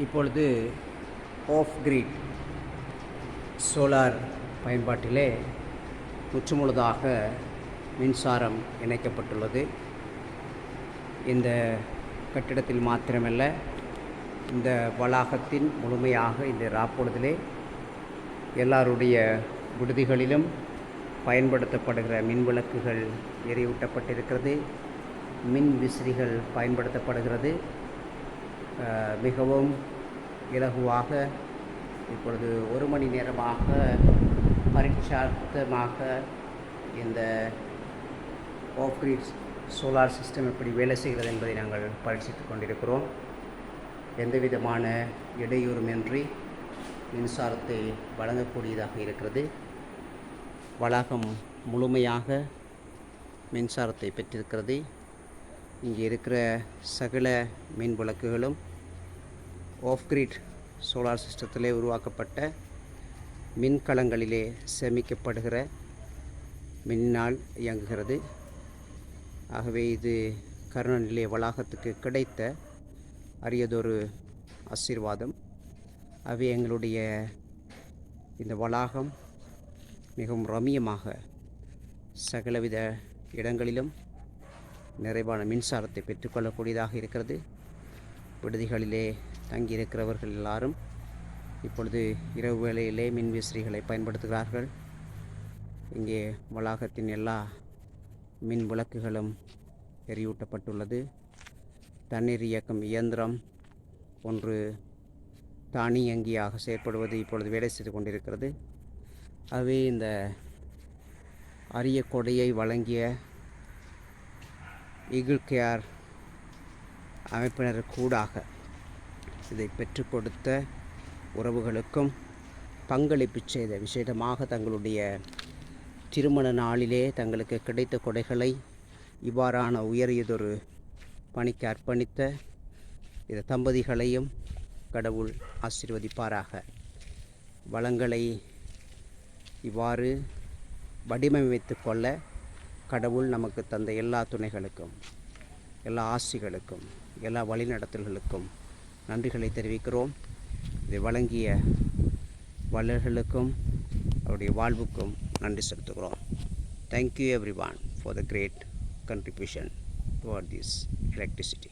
இப்பொழுது of grid solar பயன்பாட்டிலே முற்றுமுழுதாக மின்சாரம் இணைக்கப்பட்டுள்ளது. இந்த கட்டிடத்தில் மாத்திரமல்ல, இந்த வளாகத்தின் முழுமையாக இந்த ராப்பொழுதிலே எல்லாருடைய விடுதிகளிலும் பயன்படுத்தப்படுகிற மின் விளக்குகள் எரியூட்டப்பட்டிருக்கிறது. மின் விசிறிகள் பயன்படுத்தப்படுகிறது. மிகவும் இலகுவாக இப்பொழுது 1 மணி நேரமாக பரீட்சார்த்தமாக இந்த ஆஃப் கிரிட் சோலார் சிஸ்டம் எப்படி வேலை செய்கிறது என்பதை நாங்கள் பரீட்சித்து கொண்டிருக்கிறோம். எந்தவிதமான இடையூறுமின்றி மின்சாரத்தை வழங்கக்கூடியதாக இருக்கிறது. வளாகம் முழுமையாக மின்சாரத்தை பெற்றிருக்கிறது. இங்கே இருக்கிற சகல மின் விளக்குகளும் ஆஃப் கிரிட் சோலார் சிஸ்டத்திலே உருவாக்கப்பட்ட மின்கலங்களிலே சேமிக்கப்படுகிற மின்னால் இயங்குகிறது. ஆகவே இது கருணா நிலைய வளாகத்துக்கு கிடைத்த அரியதொரு ஆசீர்வாதம். ஆகவே எங்களுடைய இந்த வளாகம் மிகவும் ரம்மியமாக சகலவித இடங்களிலும் நிறைவான மின்சாரத்தை பெற்றுக்கொள்ளக்கூடியதாக இருக்கிறது. விடுதிகளிலே தங்கியிருக்கிறவர்கள் எல்லாரும் இப்பொழுது இரவு வேளையிலே மின் விசிறிகளை பயன்படுத்துகிறார்கள். இங்கே வளாகத்தின் எல்லா மின் விளக்குகளும் எரியூட்டப்பட்டுள்ளது. தண்ணீர் இயக்கம் இயந்திரம் ஒன்று தானியங்கியாக செயற்படுவது இப்பொழுது வேலை செய்து கொண்டிருக்கிறது. ஆகவே இந்த அரிய கொடையை வழங்கிய ஈகிள் கேர் அமைப்பினர் கூடாக இதை பெற்றுக் கொடுத்த உறவுகளுக்கும் பங்களிப்பு செய்த விசேடமாக தங்களுடைய திருமண நாளிலே தங்களுக்கு கிடைத்த கொடைகளை இவ்வாறான உயரியதொரு பணிக்கு அர்ப்பணித்த இந்த தம்பதிகளையும் கடவுள் ஆசீர்வதிப்பாராக. வளங்களை இவ்வாறு வடிவமைத்து கொள்ள கடவுள் நமக்கு தந்த எல்லா துணைகளுக்கும், எல்லா ஆசிகளுக்கும், எல்லா வழிநடத்தல்களுக்கும் நன்றிகளை தெரிவிக்கிறோம். இதை வழங்கிய வள்ளல்களுக்கும் அவருடைய வாழ்வுக்கும் நன்றி செலுத்துகிறோம். Thank you everyone for the great contribution toward this electricity.